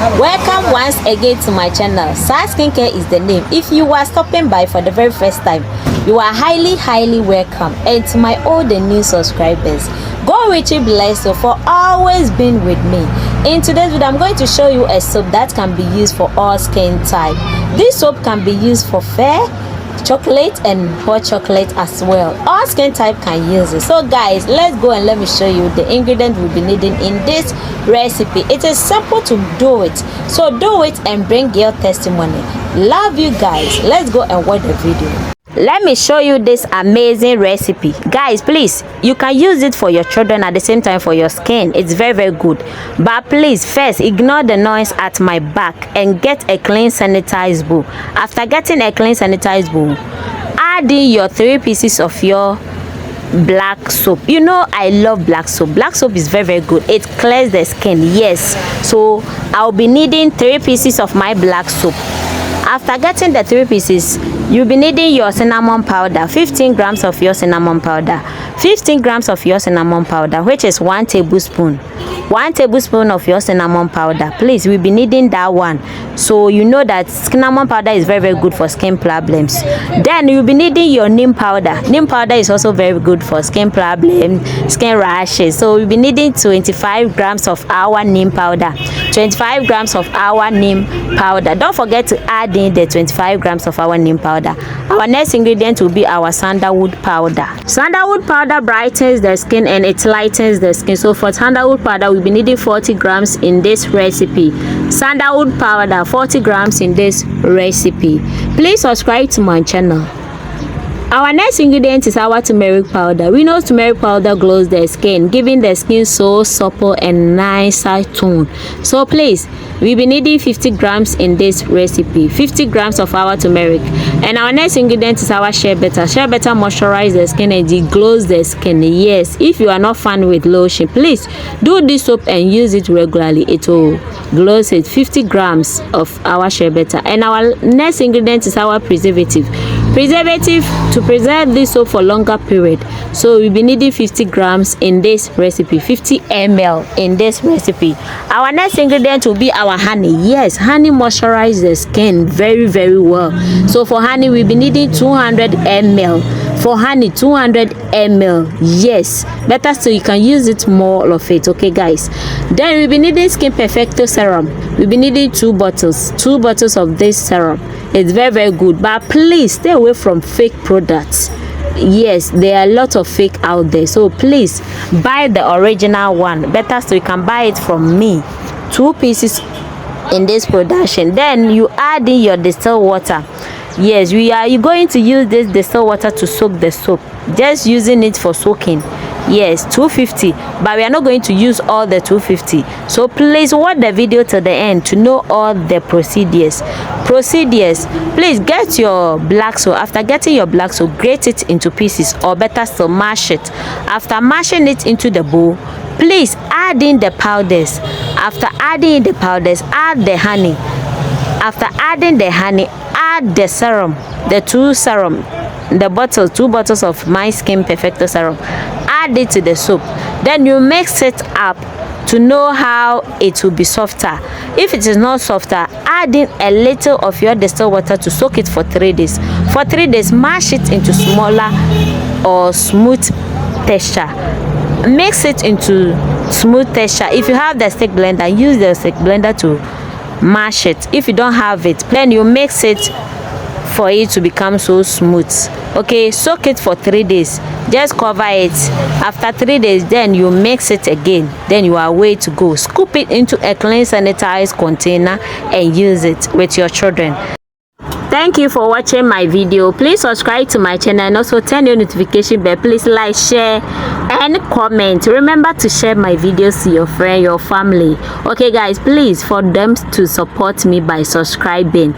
Welcome once again to my channel. Sar Skincare is the name. If you are stopping by for the very first time, you are highly welcome. And to my old and new subscribers, God richly bless you for always being with me. In today's video, I'm going to show you a soap that can be used for all skin type. This soap can be used for fair, chocolate and hot chocolate as well. All skin type can use it. So guys, let's go and let me show you the ingredient we'll be needing in this recipe. It is simple to do it, so do it and bring your testimony. Love you guys. Let's go and watch the video. Let me show you this amazing recipe. Guys, please, you can use it for your children at the same time for your skin. It's very good, but please first ignore the noise at my back and get a clean sanitized bowl. After getting a clean sanitized bowl, add in your 3 pieces of your black soap. You know I love black soap. Black soap is very good. It clears the skin. Yes, so I'll be needing 3 pieces of my black soap. After getting the 3 pieces, you'll be needing your cinnamon powder, 15 grams of your cinnamon powder, 15 grams of your cinnamon powder, which is 1 tablespoon. 1 tablespoon of your cinnamon powder. Please, we'll be needing that one. So you know that cinnamon powder is very good for skin problems. Then you'll be needing your neem powder. Neem powder is also very good for skin problems, skin rashes. So we'll be needing 25 grams of our neem powder. 25 grams of our neem powder. Don't forget to add in the 25 grams of our neem powder. Our next ingredient will be our sandalwood powder. Sandalwood powder brightens the skin and it lightens the skin. So for sandalwood powder, we'll be needing 40 grams in this recipe. Sandalwood powder, 40 grams in this recipe. Please subscribe to my channel. Our next ingredient is our turmeric powder. We know turmeric powder glows the skin, giving the skin so supple and nicer tone. So please, we'll be needing 50 grams in this recipe. 50 grams of our turmeric. And our next ingredient is our shea butter. Shea butter moisturizes the skin and it glows the skin. Yes, if you are not fun with lotion, please do this soap and use it regularly. It will glow it. 50 grams of our shea butter. And our next ingredient is our preservative. Preservative to preserve this soap for longer period. So we'll be needing 50 grams in this recipe, 50 ml in this recipe. Our next ingredient will be our honey. Yes, honey moisturizes the skin very well. So for honey, we'll be needing 200 ml. For honey, 200 ml. Yes, better so you can use it more of it. Okay guys, then we'll be needing Skin Perfecto serum. We'll be needing 2 bottles of this serum. It's very good, but please stay away from fake products. Yes, there are a lot of fake out there, so please buy the original one. Better so you can buy it from me. 2 pieces in this production. Then you add in your distilled water. Yes, you're going to use this distilled water to soak the soap. Just using it for soaking. Yes, 250, but we are not going to use all the 250. So please watch the video to the end to know all the procedures. Please get your black soap. After getting your black soap, grate it into pieces, or better still mash it. After mashing it into the bowl, please add in the powders. After adding in the powders, add the honey. After adding the honey, add the serum, the 2 bottles of my Skin Perfecto serum. Add it to the soap. Then you mix it up to know how it will be softer. If it is not softer, add in a little of your distilled water to soak it for 3 days. For 3 days, mash it into smaller or smooth texture. Mix it into smooth texture. If you have the stick blender, use the stick blender to mash it. If you don't have it, then you mix it for it to become so smooth. Okay, soak it for 3 days. Just cover it. After 3 days, then you mix it again. Then you are way to go. Scoop it into a clean sanitized container and use it with your children. Thank you for watching my video. Please subscribe to my channel and also turn your notification bell. Please like, share and comment. Remember to share my videos to your friend, your family. Okay guys, please, for them to support me by subscribing.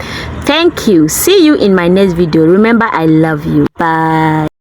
Thank you. See you in my next video. Remember, I love you. Bye.